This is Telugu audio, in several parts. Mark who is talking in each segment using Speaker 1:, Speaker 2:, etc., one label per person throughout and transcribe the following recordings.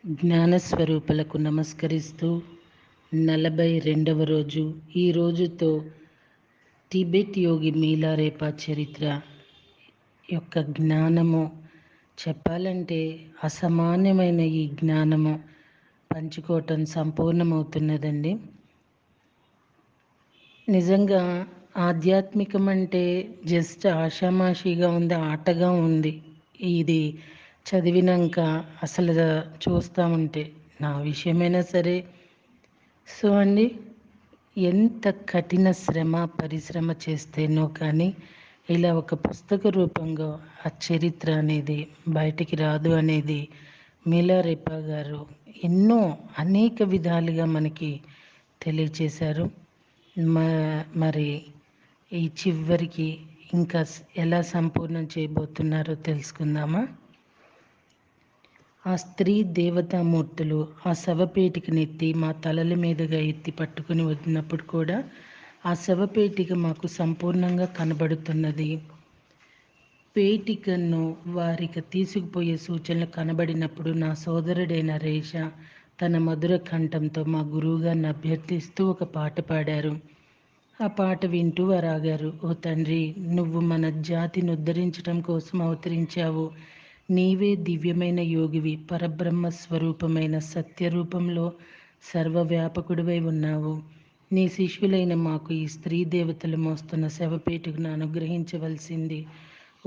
Speaker 1: జ్ఞానస్వరూపులకు నమస్కరిస్తూ 42వ రోజు ఈ రోజుతో టిబెట్ యోగి మీలారేపా చరిత్ర యొక్క జ్ఞానము చెప్పాలంటే అసమాన్యమైన ఈ జ్ఞానము పంచుకోవటం సంపూర్ణమవుతున్నదండి. నిజంగా ఆధ్యాత్మికం అంటే జస్ట్ ఆషామాషిగా ఉంది, ఆటగా ఉంది. ఇది చదివినాక అసలు చూస్తూ ఉంటే నా విషయమైనా సరే అండి, ఎంత కఠిన శ్రమ పరిశ్రమ చేస్తేనో కానీ ఇలా ఒక పుస్తక రూపంగా ఆ చరిత్ర అనేది బయటికి రాదు అనేది మీలారేపా గారు ఎన్నో అనేక విధాలుగా మనకి తెలియచేశారు. మరి ఈ చివరికి ఇంకా ఎలా సంపూర్ణం చేయబోతున్నారో తెలుసుకుందామా. ఆ స్త్రీ దేవతామూర్తులు ఆ శవపేటికనెత్తి మా తలల మీదుగా ఎత్తి పట్టుకుని వదిలినప్పుడు కూడా ఆ శవపేటిక మాకు సంపూర్ణంగా కనబడుతున్నది. పేటికను వారికి తీసుకుపోయే సూచనలు కనబడినప్పుడు నా సోదరుడైన రేష తన మధుర కంఠంతో మా గురువుగారిని అభ్యర్థిస్తూ ఒక పాట పాడారు. ఆ పాట వింటూ వారు ఆగారు. ఓ తండ్రి, నువ్వు మన జాతిని ఉద్ధరించడం కోసం అవతరించావు. నీవే దివ్యమైన యోగివి, పరబ్రహ్మ స్వరూపమైన సత్యరూపంలో సర్వవ్యాపకుడివై ఉన్నావు. నీ శిష్యులైన మాకు ఈ స్త్రీ దేవతలు మోస్తున్న శవపేటుకును అనుగ్రహించవలసింది.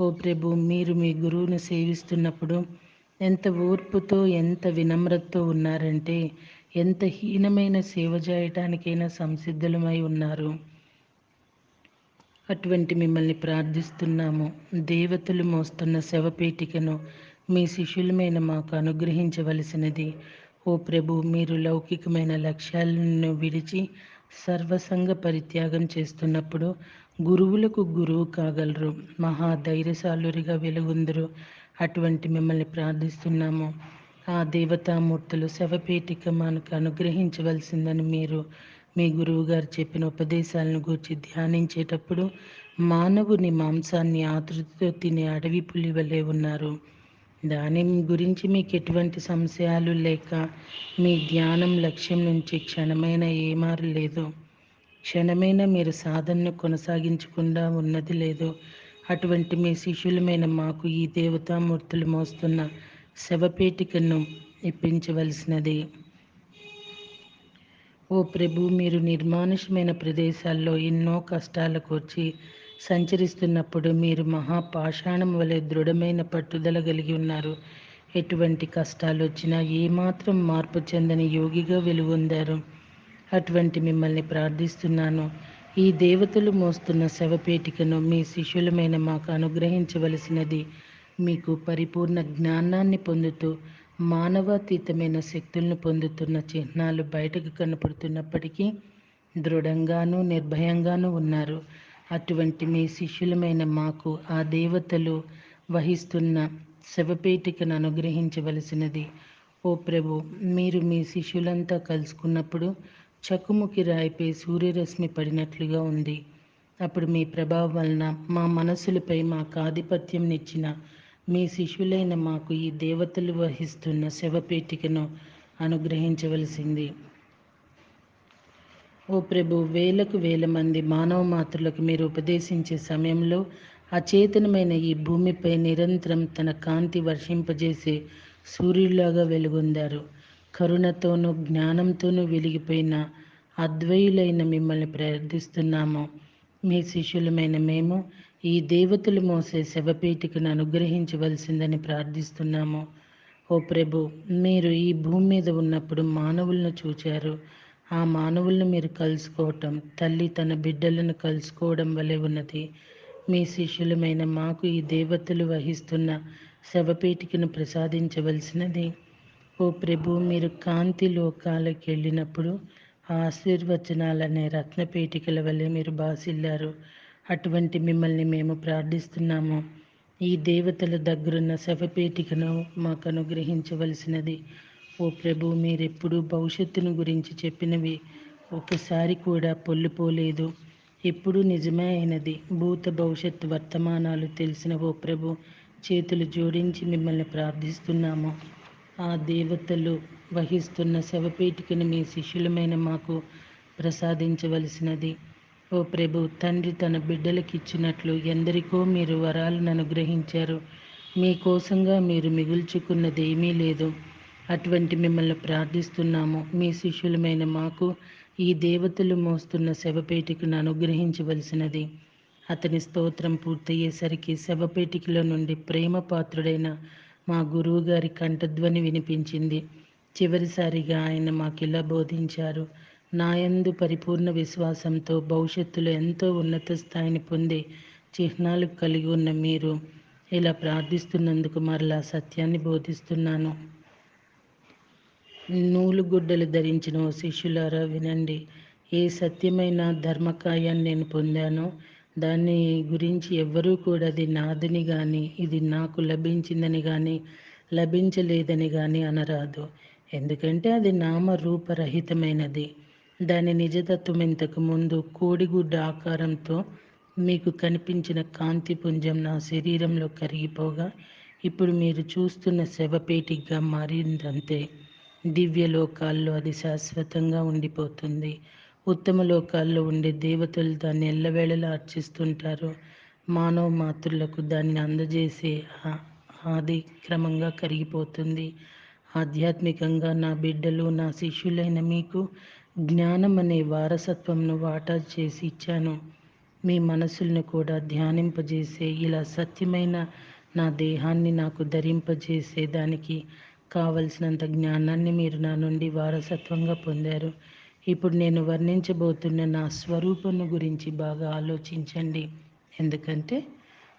Speaker 1: ఓ ప్రభు, మీరు మీ గురువును సేవిస్తున్నప్పుడు ఎంత ఓర్పుతో ఎంత వినమ్రతతో ఉన్నారంటే ఎంత హీనమైన సేవ చేయటానికైనా సంసిద్ధులమై ఉన్నారు. అటువంటి మిమ్మల్ని ప్రార్థిస్తున్నాము. దేవతలు మోస్తున్న శవపేటికను మీ శిష్యులమైన మాకు అనుగ్రహించవలసినది. ఓ ప్రభు, మీరు లౌకికమైన లక్ష్యాలను విడిచి సర్వసంగ పరిత్యాగం చేస్తున్నప్పుడు గురువులకు గురువు కాగలరు, మహాధైర్యశాలురిగా వెలుగొందరు. అటువంటి మిమ్మల్ని ప్రార్థిస్తున్నాము. ఆ దేవతామూర్తులు శవపేటిక మనకు అనుగ్రహించవలసిందని మీరు మీ గురువుగారు చెప్పిన ఉపదేశాలను గూర్చి ధ్యానించేటప్పుడు మానవుని మాంసాన్ని ఆతృతతో తినే అడవి పులి వలె ఉన్నారు. దాని గురించి మీకు ఎటువంటి సంశయాలు లేక మీ ధ్యానం లక్ష్యం నుంచి క్షణమైన ఏమారు లేదు. క్షణమైనా మీరు సాధనను కొనసాగించకుండా ఉన్నది లేదు. అటువంటి మీ శిష్యులమైన మాకు ఈ దేవతామూర్తులు మోస్తున్న శవపేటికను ఇప్పించవలసినది. ఓ ప్రభు, మీరు నిర్మానుషమైన ప్రదేశాల్లో ఎన్నో కష్టాలకు వచ్చి సంచరిస్తున్నప్పుడు మీరు మహాపాషాణం వలె దృఢమైన పట్టుదల కలిగి ఉన్నారు. ఎటువంటి కష్టాలు వచ్చినా ఏమాత్రం మార్పు చెందని యోగిగా వెలుగొందారు. అటువంటి మిమ్మల్ని ప్రార్థిస్తున్నాను. ఈ దేవతలు మోస్తున్న శవపేటికను మీ శిష్యులమైన మాకు అనుగ్రహించవలసినది. మీకు పరిపూర్ణ జ్ఞానాన్ని పొందుతూ మానవాతీతమైన శక్తులను పొందుతున్న చిహ్నాలు బయటకు కనపడుతున్నప్పటికీ దృఢంగాను నిర్భయంగాను ఉన్నారు. అటువంటి మీ శిష్యులమైన మాకు ఆ దేవతలు వహిస్తున్న శవపేటికను అనుగ్రహించవలసినది. ఓ ప్రభు, మీరు మీ శిష్యులంతా కలుసుకున్నప్పుడు చకుముకి రాయిపై సూర్యరశ్మి పడినట్లుగా ఉంది. అప్పుడు మీ ప్రభావం వలన మా మనసులపై మాకు ఆధిపత్యం నిచ్చిన మీ శిష్యులైన మాకు ఈ దేవతలు వహిస్తున్న శవపేటికను అనుగ్రహించవలసింది. ఓ ప్రభు, వేలకు వేల మంది మానవ మాతృలకు మీరు ఉపదేశించే సమయంలో అచేతనమైన ఈ భూమిపై నిరంతరం తన కాంతి వర్షింపజేసే సూర్యులాగా వెలుగొందారు. కరుణతోనూ జ్ఞానంతోనూ వెలిగిపోయిన అద్వయులైన మిమ్మల్ని ప్రార్థిస్తున్నాము. మీ శిష్యులమైన మేము ఈ దేవతలు మోసే శవపేటికను అనుగ్రహించవలసిందని ప్రార్థిస్తున్నాము. ఓ ప్రభు, మీరు ఈ భూమి మీద ఉన్నప్పుడు మానవులను చూచారు. ఆ మానవులను మీరు కలుసుకోవటం తల్లి తన బిడ్డలను కలుసుకోవడం వలె ఉన్నది. మీ శిష్యులమైన మాకు ఈ దేవతలు వహిస్తున్న శవపేటికను ప్రసాదించవలసినది. ఓ ప్రభు, మీరు కాంతి లోకాలకు వెళ్ళినప్పుడు ఆశీర్వచనాలనే రత్నపేటికల వలె మీరు బాసిల్లారు. అటువంటి మిమ్మల్ని మేము ప్రార్థిస్తున్నాము. ఈ దేవతల దగ్గరున్న శవపేటికను మాకు అనుగ్రహించవలసినది. ఓ ప్రభు, మీరెప్పుడూ భవిష్యత్తును గురించి చెప్పినవి ఒకసారి కూడా పొల్లుపోలేదు. ఎప్పుడూ నిజమే అయినది. భూత భవిష్యత్తు వర్తమానాలు తెలిసిన ఓ ప్రభు, చేతులు జోడించి మిమ్మల్ని ప్రార్థిస్తున్నాము. ఆ దేవతలు వహిస్తున్న శవపేటికను మీ శిష్యులమైన మాకు ప్రసాదించవలసినది. ఓ ప్రభు, తండ్రి తన బిడ్డలకిచ్చినట్లు ఎందరికో మీరు వరాలను అనుగ్రహించారు. మీకోసంగా మీరు మిగుల్చుకున్నదేమీ లేదు. అటువంటి మిమ్మల్ని ప్రార్థిస్తున్నాము. మీ శిష్యులమైన మాకు ఈ దేవతలు మోస్తున్న శవపేటికను అనుగ్రహించవలసినది. అతని స్తోత్రం పూర్తయ్యేసరికి శవపేటికలో నుండి ప్రేమ పాత్రుడైన మా గురువుగారి కంఠధ్వని వినిపించింది. చివరిసారిగా ఆయన మాకిలా బోధించారు: నాయందు పరిపూర్ణ విశ్వాసంతో భవిష్యత్తులో ఎంతో ఉన్నత స్థాయిని పొందే చిహ్నాలు కలిగి ఉన్న మీరు ఇలా ప్రార్థిస్తున్నందుకు మరలా సత్యాన్ని బోధిస్తున్నాను. నూలుగుడ్డలు ధరించిన ఓ శిష్యులారా వినండి. ఏ సత్యమైన ధర్మకాయాన్ని నేను పొందానో దాన్ని గురించి ఎవ్వరూ కూడా అది నాదని కానీ ఇది నాకు లభించిందని కానీ లభించలేదని కానీ అనరాదు. ఎందుకంటే అది నామరూపరహితమైనది. దాని నిజతత్వం ఇంతకు ముందు కోడిగుడ్డ ఆకారంతో మీకు కనిపించిన కాంతిపుంజం నా శరీరంలో కరిగిపోగా ఇప్పుడు మీరు చూస్తున్న శవపేటికగా మారిందంతే. దివ్య లోకాల్లో అది శాశ్వతంగా ఉండిపోతుంది. ఉత్తమ లోకాల్లో ఉండే దేవతలు దాన్ని ఎల్లవేళలా అర్చిస్తుంటారు. మానవ మాతృలకు దానిని అందజేసే ఆది క్రమంగా కరిగిపోతుంది. ఆధ్యాత్మికంగా నా బిడ్డలు, నా శిష్యులైన మీకు జ్ఞానం అనే వారసత్వంను వాటా చేసి ఇచ్చాను. మీ మనసులను కూడా ధ్యానింపజేసే ఇలా సత్యమైన నా దేహాన్ని నాకు ధరింపజేసే దానికి కావలసినంత జ్ఞానాన్ని మీరు నా నుండి వారసత్వంగా పొందారు. ఇప్పుడు నేను వర్ణించబోతున్న నా స్వరూపము గురించి బాగా ఆలోచించండి. ఎందుకంటే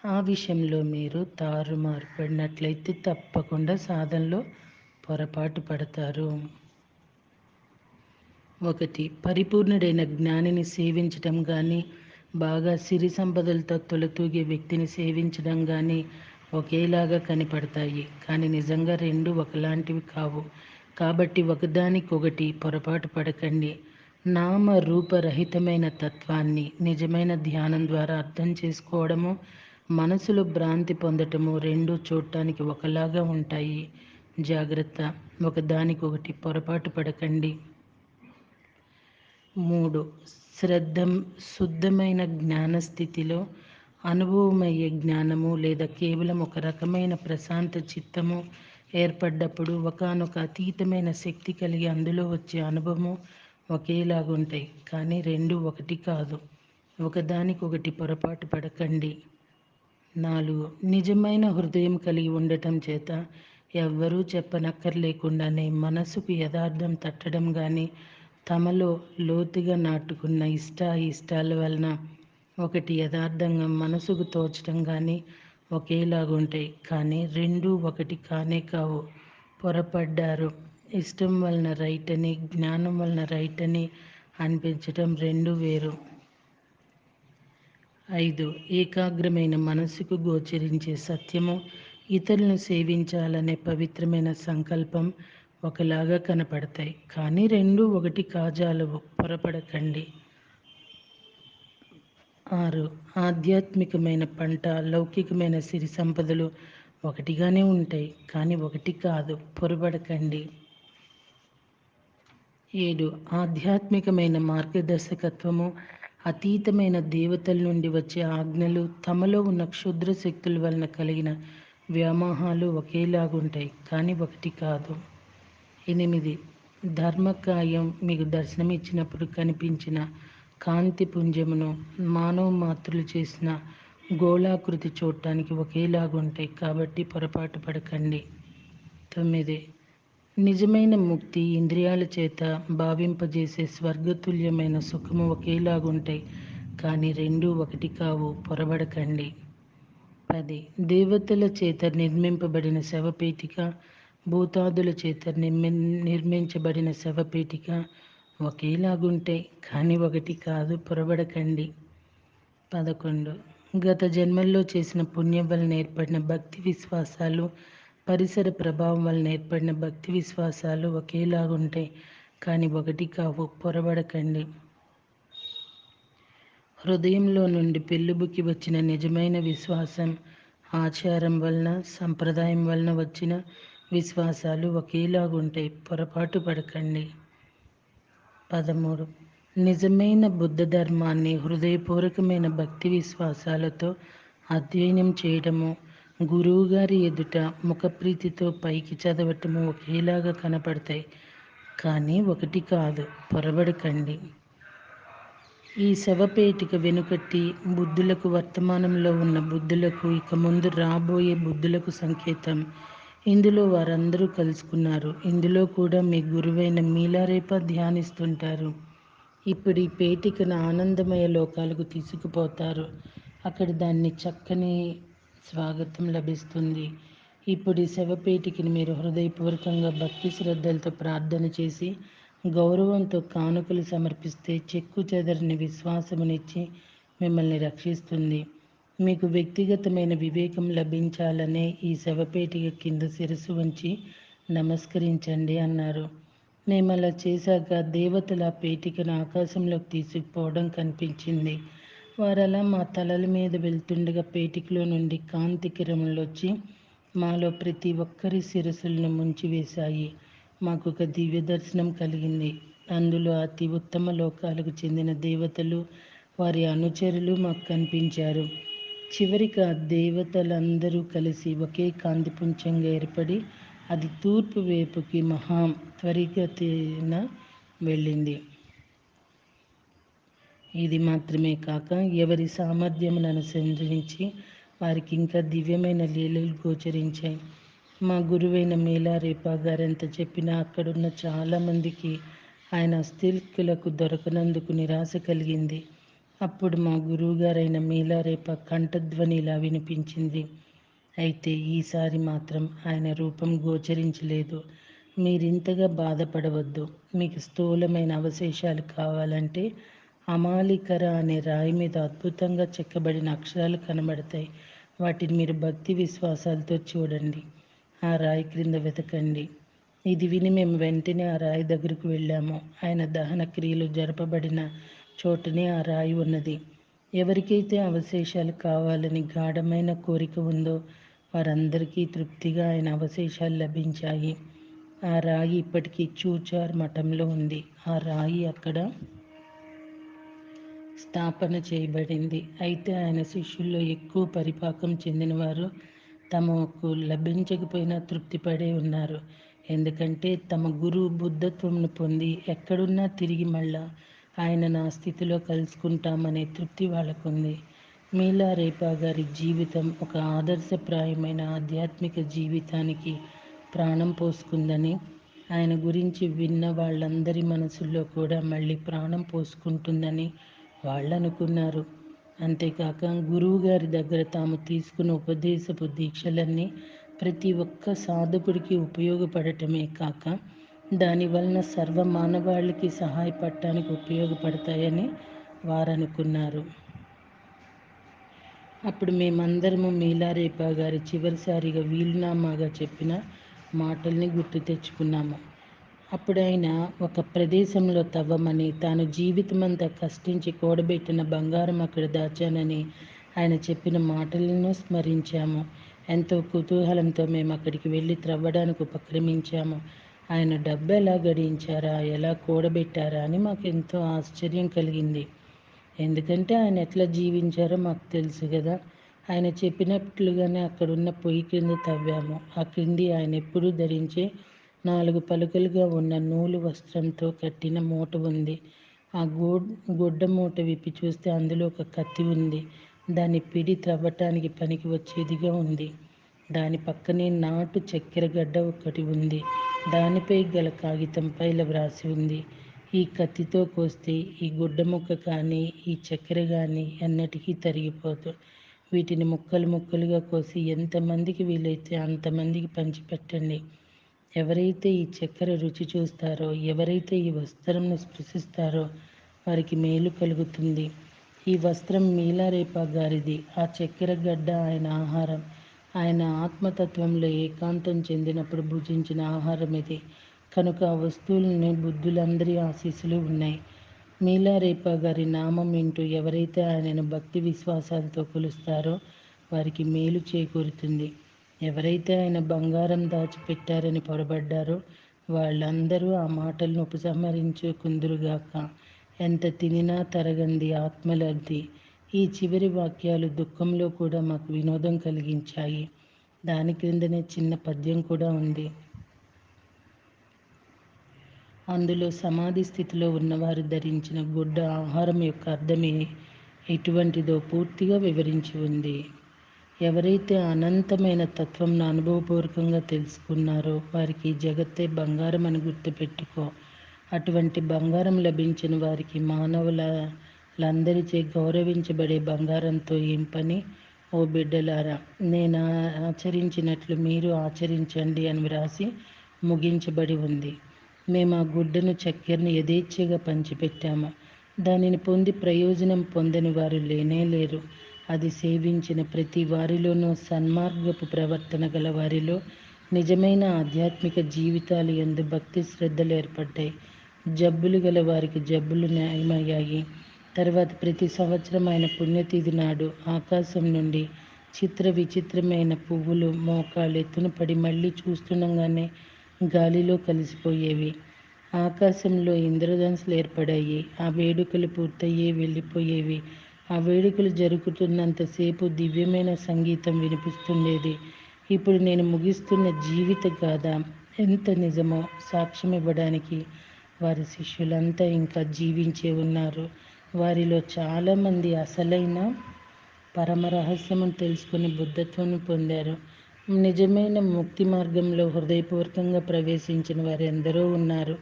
Speaker 1: ఆ విషయంలో మీరు తారుమారు పడినట్లయితే తప్పకుండా సాధనలో పొరపాటు పడతారు. 1. పరిపూర్ణుడైన జ్ఞానిని సేవించటం కానీ, బాగా సిరి సంపదలతో తొలతూగే వ్యక్తిని సేవించడం కానీ ఒకేలాగా కనపడతాయి. కానీ నిజంగా రెండు ఒకలాంటివి కావు. కాబట్టి ఒకదానికొకటి పొరపాటు పడకండి. నామ రూపరహితమైన తత్వాన్ని నిజమైన ధ్యానం ద్వారా అర్థం చేసుకోవడము, మనసులో భ్రాంతి పొందటము రెండూ చూడటానికి ఒకలాగా ఉంటాయి. జాగ్రత్త, ఒకదానికొకటి పొరపాటు పడకండి. 3. శుద్ధమైన జ్ఞానస్థితిలో అనుభవమయ్యే జ్ఞానము లేదా కేవలం ఒక రకమైన ప్రశాంత చిత్తము ఏర్పడ్డప్పుడు ఒకానొక అతీతమైన శక్తి కలిగి అందులో వచ్చే అనుభవము ఒకేలాగుంటాయి. కానీ రెండు ఒకటి కాదు. ఒకదానికొకటి పొరపాటు పడకండి. 4. నిజమైన హృదయం కలిగి ఉండటం చేత ఎవ్వరూ చెప్పనక్కర్లేకుండానే మనసుకు యథార్థం తట్టడం కానీ, తమలో లోతుగా నాటుకున్న ఇష్టాల వలన ఒకటి యథార్థంగా మనసుకు తోచడం కానీ ఒకేలాగుంటాయి. కానీ రెండూ ఒకటి కానే కావు. పొరపడ్డారు. ఇష్టం వలన రైట్ అని, జ్ఞానం వలన రైట్ అని అనిపించటం రెండు వేరు. 5. ఏకాగ్రమైన మనసుకు గోచరించే సత్యము, ఇతరులను సేవించాలనే పవిత్రమైన సంకల్పం ఒకలాగా కనపడతాయి. కానీ రెండు ఒకటి కాజాలవు. పొరపడకండి. 6. ఆధ్యాత్మికమైన పంట, లౌకికమైన సిరి సంపదలు ఒకటిగానే ఉంటాయి. కానీ ఒకటి కాదు. పొరపడకండి. 7. ఆధ్యాత్మికమైన మార్గదర్శకత్వము, అతీతమైన దేవతల నుండి వచ్చే ఆజ్ఞలు, తమలో ఉన్న క్షుద్ర శక్తుల వలన కలిగిన వ్యామోహాలు ఒకేలాగుంటాయి. కానీ ఒకటి కాదు. 8. ధర్మకాయం మీకు దర్శనమిచ్చినప్పుడు కనిపించిన కాంతి పుంజమును మానవ మాతృలు చేసిన గోళాకృతి చూడటానికి ఒకేలాగుంటాయి. కాబట్టి పొరపాటు పడకండి. 9. నిజమైన ముక్తి ఇంద్రియాల చేత భావింపజేసే స్వర్గతుల్యమైన సుఖము ఒకేలాగుంటాయి. కానీ రెండూ ఒకటి కావు. పొరబడకండి. 10. దేవతల చేత నిర్మింపబడిన శవపేటిక, భూతాదుల చేత నిర్మించబడిన శవపేటిక ఒకేలాగుంటాయి. కానీ ఒకటి కాదు. పొరబడకండి. 11. గత జన్మల్లో చేసిన పుణ్యం వలన ఏర్పడిన భక్తి విశ్వాసాలు, పరిసర ప్రభావం వలన ఏర్పడిన భక్తి విశ్వాసాలు ఒకేలాగుంటాయి. కానీ ఒకటి కావు. పొరబడకండి. హృదయంలో నుండి పెళ్ళుబుకి వచ్చిన నిజమైన విశ్వాసం, ఆచారం వలన, సంప్రదాయం వలన వచ్చిన విశ్వాసాలు ఒకేలాగుంటాయి. పొరపాటు పడకండి. 13. నిజమైన బుద్ధ ధర్మాన్ని హృదయపూర్వకమైన భక్తి విశ్వాసాలతో అధ్యయనం చేయడము, గురువుగారి ఎదుట ముఖప్రీతితో పైకి చదవటము ఒకేలాగా కనపడతాయి. కానీ ఒకటి కాదు, పొరబడకండి. ఈ శవపేటిక వెనుకటి బుద్ధులకు, వర్తమానంలో ఉన్న బుద్ధులకు, ఇక ముందు రాబోయే బుద్ధులకు సంకేతం. ఇందులో వారందరూ కలుసుకున్నారు. ఇందులో కూడా మీ గురువైన మీలారేప ధ్యానిస్తుంటారు. ఇప్పుడు ఈ పేటికను ఆనందమయ లోకాలకు తీసుకుపోతారు. అక్కడ దాన్ని చక్కని స్వాగతం లభిస్తుంది. ఇప్పుడు ఈ శవపేటికని మీరు హృదయపూర్వకంగా భక్తి శ్రద్ధలతో ప్రార్థన చేసి గౌరవంతో కానుకలు సమర్పిస్తే చెక్కు చెదరని విశ్వాసమునిచ్చి మిమ్మల్ని రక్షిస్తుంది. మీకు వ్యక్తిగతమైన వివేకం లభించాలనే ఈ శవపేటిక కింద శిరస్సు వంచి నమస్కరించండి అన్నారు. మేము అలా చేశాక దేవతల పేటికను ఆకాశంలోకి తీసుకుపోవడం కనిపించింది. వారలా మా తలల మీద వెళ్తుండగా పేటికలో నుండి కాంతి కిరణములు వచ్చి మాలో ప్రతి ఒక్కరి శిరస్సులను ముంచివేశాయి. మాకు ఒక దివ్య దర్శనం కలిగింది. అందులో అతి ఉత్తమ లోకాలకు చెందిన దేవతలు, వారి అనుచరులు మాకు కనిపించారు. చివరికి ఆ దేవతలందరూ కలిసి ఒకే కాంతిపుంజంగా ఏర్పడి అది తూర్పు వైపుకి మహా త్వరితగతిన వెళ్ళింది. ఇది మాత్రమే కాక ఎవరి సామర్థ్యమును అనుసరించి వారికి ఇంకా దివ్యమైన లీలలు గోచరించాయి. మా గురువైన మేలారేప గారెంత చెప్పినా అక్కడున్న చాలామందికి ఆయన అస్థికులకు దొరకనందుకు నిరాశ కలిగింది. అప్పుడు మా గురువుగారైన మేలారేప కంఠధ్వని ఇలా వినిపించింది. అయితే ఈసారి మాత్రం ఆయన రూపం గోచరించలేదు. మీరింతగా బాధపడవద్దు. మీకు స్థూలమైన అవశేషాలు కావాలంటే అమాలికర అనే రాయి మీద అద్భుతంగా చెక్కబడిన అక్షరాలు కనబడతాయి. వాటిని మీరు భక్తి విశ్వాసాలతో చూడండి. ఆ రాయి క్రింద వెతకండి. ఇది విని మేము వెంటనే ఆ రాయి దగ్గరకు వెళ్ళాము. ఆయన దహన క్రియలు జరపబడిన చోటనే ఆ రాయి ఉన్నది. ఎవరికైతే అవశేషాలు కావాలని గాఢమైన కోరిక ఉందో వారందరికీ తృప్తిగా ఆయన అవశేషాలు లభించాయి. ఆ రాయి ఇప్పటికీ చూచార్ మఠంలో ఉంది. ఆ రాయి అక్కడ స్థాపన చేయబడింది. అయితే ఆయన శిష్యుల్లో ఎక్కువ పరిపాకం చెందినవారు తమకు లభించకపోయినా తృప్తి పడే ఉన్నారు. ఎందుకంటే తమ గురువు బుద్ధత్వంను పొంది ఎక్కడున్నా తిరిగి మళ్ళా ఆయన నా స్థితిలో కలుసుకుంటామనే తృప్తి వాళ్ళకుంది. మీలా రేపా గారి జీవితం ఒక ఆదర్శప్రాయమైన ఆధ్యాత్మిక జీవితానికి ప్రాణం పోసుకుందని, ఆయన గురించి విన్న వాళ్ళందరి మనసుల్లో కూడా మళ్ళీ ప్రాణం పోసుకుంటుందని వాళ్ళు అనుకున్నారు. అంతేకాక గురువు గారి దగ్గర తాము తీసుకున్న ఉపదేశపు దీక్షలన్నీ ప్రతి ఒక్క సాధకుడికి ఉపయోగపడటమే కాక దాని వలన సర్వ మానవాళికి సహాయపడటానికి ఉపయోగపడతాయని వారు అనుకున్నారు. అప్పుడు మేమందరము మీలారేపా గారి చివరిసారిగా వీలునామాగా చెప్పిన మాటల్ని గుర్తు తెచ్చుకున్నాము. అప్పుడు ఆయన ఒక ప్రదేశంలో తవ్వమని, తాను జీవితమంతా కష్టించి కూడబెట్టిన బంగారం అక్కడ దాచానని ఆయన చెప్పిన మాటలను స్మరించాము. ఎంతో కుతూహలంతో మేము అక్కడికి వెళ్ళి త్రవ్వడానికి ఉపక్రమించాము. ఆయన డబ్బు ఎలా గడించారా, ఎలా కూడబెట్టారా అని మాకు ఎంతో ఆశ్చర్యం కలిగింది. ఎందుకంటే ఆయన ఎట్లా జీవించారో మాకు తెలుసు కదా. ఆయన చెప్పినట్లుగానే అక్కడున్న పొయ్యి క్రింద తవ్వాము. ఆ క్రింది ఆయన ఎప్పుడూ ధరించే 4 పలుకలుగా ఉన్న నూలు వస్త్రంతో కట్టిన మూట ఉంది. ఆ గుడ్డ మూట విప్పి చూస్తే అందులో ఒక కత్తి ఉంది. దాని పిడి త్రవ్వటానికి పనికి వచ్చేదిగా ఉంది. దాని పక్కనే నాటు చక్కెర గడ్డ ఒకటి ఉంది. దానిపై గల కాగితంపై ఇలా వ్రాసి ఉంది: ఈ కత్తితో కోస్తే ఈ గుడ్డ ముక్క కానీ ఈ చక్కెర కానీ ఎన్నటికీ తరిగిపోదు. వీటిని ముక్కలు ముక్కలుగా కోసి ఎంతమందికి వీలైతే అంతమందికి పంచిపెట్టండి. ఎవరైతే ఈ చక్కెర రుచి చూస్తారో, ఎవరైతే ఈ వస్త్రంను స్పృశిస్తారో వారికి మేలు కలుగుతుంది. ఈ వస్త్రం మీలారేపా గారిది. ఆ చక్కెర గడ్డ ఆయన ఆహారం. ఆయన ఆత్మతత్వంలో ఏకాంతం చెందినప్పుడు భుజించిన ఆహారం ఇది. కనుక ఆ వస్తువులని బుద్ధులందరి ఆశీస్సులు ఉన్నాయి. మీలారేపా గారి నామం వింటూ ఎవరైతే ఆయనను భక్తి విశ్వాసాలతో కొలుస్తారో వారికి మేలు చేకూరుతుంది. ఎవరైతే ఆయన బంగారం దాచిపెట్టారని పొరబడ్డారో వాళ్ళందరూ ఆ మాటలను ఉపసంహరించుకుందురుగాక. ఎంత తినినా తరగంది ఆత్మలబ్ధి. ఈ చివరి వాక్యాలు దుఃఖంలో కూడా మాకు వినోదం కలిగించాయి. దాని క్రిందనే చిన్న పద్యం కూడా ఉంది. అందులో సమాధి స్థితిలో ఉన్నవారు ధరించిన గుడ్డ ఆహారం యొక్క అర్థమే ఎటువంటిదో పూర్తిగా వివరించి ఉంది. ఎవరైతే అనంతమైన తత్వంను అనుభవపూర్వకంగా తెలుసుకున్నారో వారికి జగత్తే బంగారం అని గుర్తుపెట్టుకో. అటువంటి బంగారం లభించిన వారికి మానవులందరిచే గౌరవించబడే బంగారంతో ఏం పని? ఓ బిడ్డలారా, నేను ఆచరించినట్లు మీరు ఆచరించండి అని వ్రాసి ముగించబడి ఉంది. మేము ఆ గుడ్డను చక్కెరను యథేచ్ఛగా పంచిపెట్టాము. దానిని పొంది ప్రయోజనం పొందని వారు లేనే లేరు. అది సేవించిన ప్రతి వారిలోనూ సన్మార్గపు ప్రవర్తన గల వారిలో నిజమైన ఆధ్యాత్మిక జీవితాలు యందు భక్తి శ్రద్ధలు ఏర్పడ్డాయి. జబ్బులు గల వారికి జబ్బులు నయమయ్యాయి. తర్వాత ప్రతి సంవత్సరం ఆయన పుణ్యతిథి నాడు ఆకాశం నుండి చిత్ర విచిత్రమైన పువ్వులు మోకాళ్ళెత్తున పడి మళ్ళీ చూస్తుండగానే గాలిలో కలిసిపోయేవి. ఆకాశంలో ఇంద్రధనుస్సులు ఏర్పడాయి. ఆ వేడుకలు పూర్తయ్యే వెళ్ళిపోయేవి. ఆ వేడుకలు జరుగుతున్నంతసేపు దివ్యమైన సంగీతం వినిపిస్తుండేది. ఇప్పుడు నేను ముగిస్తున్న జీవిత గాథ ఎంత నిజమో సాక్ష్యం ఇవ్వడానికి వారి శిష్యులంతా ఇంకా జీవించే ఉన్నారు. వారిలో చాలామంది అసలైన పరమ రహస్యమును తెలుసుకుని బుద్ధత్వాన్ని పొందారు. నిజమైన ముక్తి మార్గంలో హృదయపూర్వకంగా ప్రవేశించిన వారు ఎందరో ఉన్నారు.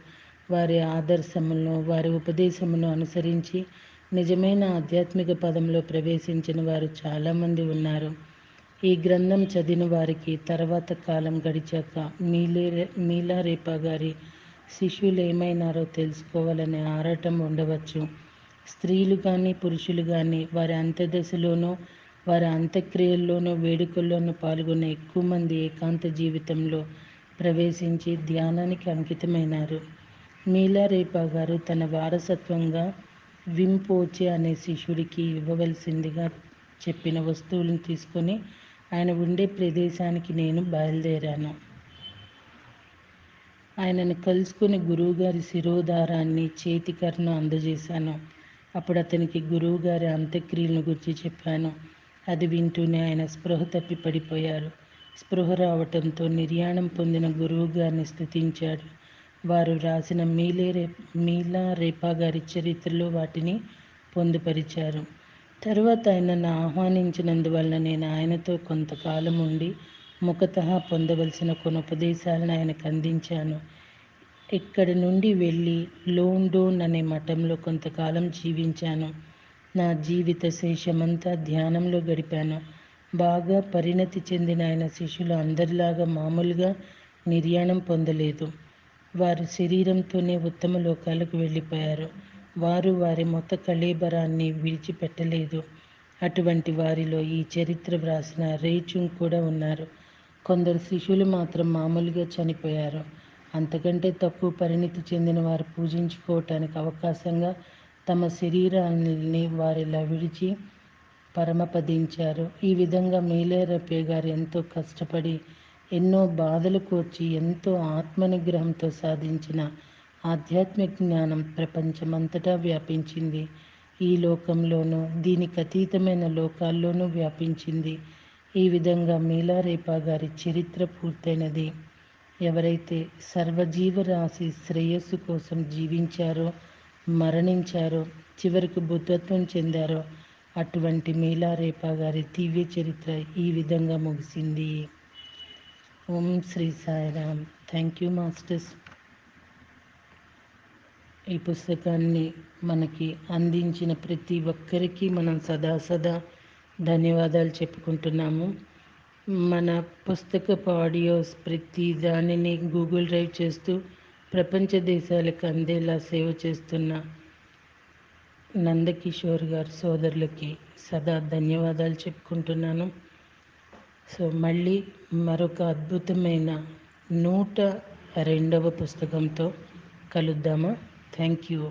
Speaker 1: వారి ఆదర్శములను వారి ఉపదేశమును అనుసరించి నిజమైన ఆధ్యాత్మిక పదంలో ప్రవేశించిన వారు చాలామంది ఉన్నారు. ఈ గ్రంథం చదివిన వారికి తర్వాత కాలం గడిచాక మీలారేపా గారి శిష్యులు ఏమైనారో తెలుసుకోవాలనే ఆరాటం ఉండవచ్చు. స్త్రీలు కానీ పురుషులు కానీ వారి అంత్యదశలోనూ వారి అంత్యక్రియల్లోనూ వేడుకల్లోనూ పాల్గొన్న ఎక్కువ మంది ఏకాంత జీవితంలో ప్రవేశించి ధ్యానానికి అంకితమైనారు. మీలారేపా గారు తన వారసత్వంగా వింపోచే అనే శిష్యుడికి ఇవ్వవలసిందిగా చెప్పిన వస్తువులను తీసుకొని ఆయన ఉండే ప్రదేశానికి నేను బయలుదేరాను. ఆయనను కలుసుకుని గురువుగారి శిరోధారాన్ని చేతికర్రను అందజేశాను. అప్పుడు అతనికి గురువుగారి అంత్యక్రియలను గురించి చెప్పాను. అది వింటూనే ఆయన స్పృహ తప్పి పడిపోయారు. స్పృహ రావటంతో నిర్యాణం పొందిన గురువుగారిని స్తుతించాడు. వారు రాసిన మీలారేపా గారి చరిత్రలో వాటిని పొందుపరిచారు. తరువాత ఆయన నన్ను ఆహ్వానించినందువలన నేను ఆయనతో కొంతకాలం ఉండి ముఖతః పొందవలసిన కొన్ని ఉపదేశాలను ఆయనకు అందించాను. ఇక్కడి నుండి వెళ్ళి లోండోన్ అనే మఠంలో కొంతకాలం జీవించాను. నా జీవిత శేషమంతా ధ్యానంలో గడిపాను. బాగా పరిణతి చెందిన ఆయన శిష్యులు అందరిలాగా మామూలుగా నిర్యాణం పొందలేదు. వారు శరీరంతోనే ఉత్తమ లోకాలకు వెళ్ళిపోయారు. వారు వారి మొత్త కళేబరాన్ని విడిచిపెట్టలేదు. అటువంటి వారిలో ఈ చరిత్ర వ్రాసిన రేచుంగ్ కూడా ఉన్నారు. కొందరు శిష్యులు మాత్రం మామూలుగా చనిపోయారు. అంతకంటే తక్కువ పరిణితి చెందిన వారు పూజించుకోవటానికి అవకాశంగా తమ శరీరాన్ని వారిలా విడిచి పరమపదించారు. ఈ విధంగా మీలారేపా గారు ఎంతో కష్టపడి ఎన్నో బాధలు కోర్చి ఎంతో ఆత్మనిగ్రహంతో సాధించిన ఆధ్యాత్మిక జ్ఞానం ప్రపంచమంతటా వ్యాపించింది. ఈ లోకంలోనూ దీనికి అతీతమైన లోకాల్లోనూ వ్యాపించింది. ఈ విధంగా మీలారేపా గారి చరిత్ర పూర్తయినది. ఎవరైతే సర్వజీవరాశి శ్రేయస్సు కోసం జీవించారో, మరణించారో, చివరికి బుద్ధత్వం చెందారో అటువంటి మీలారేపా గారి దివ్య చరిత్ర ఈ విధంగా ముగిసింది. Om Sri Sairam. Thank you masters. ఈ పుస్తకాన్ని మనకి అందించిన ప్రతి ఒక్కరికి మనం సదా ధన్యవాదాలు చెప్పుకుంటున్నాము. మన పుస్తకపు ఆడియోస్ ప్రతి దానిని గూగుల్ డ్రైవ్ చేస్తూ ప్రపంచ దేశాలకు అందేలా సేవ చేస్తున్న నందకిషోర్ గారి సోదరులకి సదా ధన్యవాదాలు చెప్పుకుంటున్నాను. సో మళ్ళీ మరొక అద్భుతమైన 102వ పుస్తకంతో కలుద్దామా? Thank you.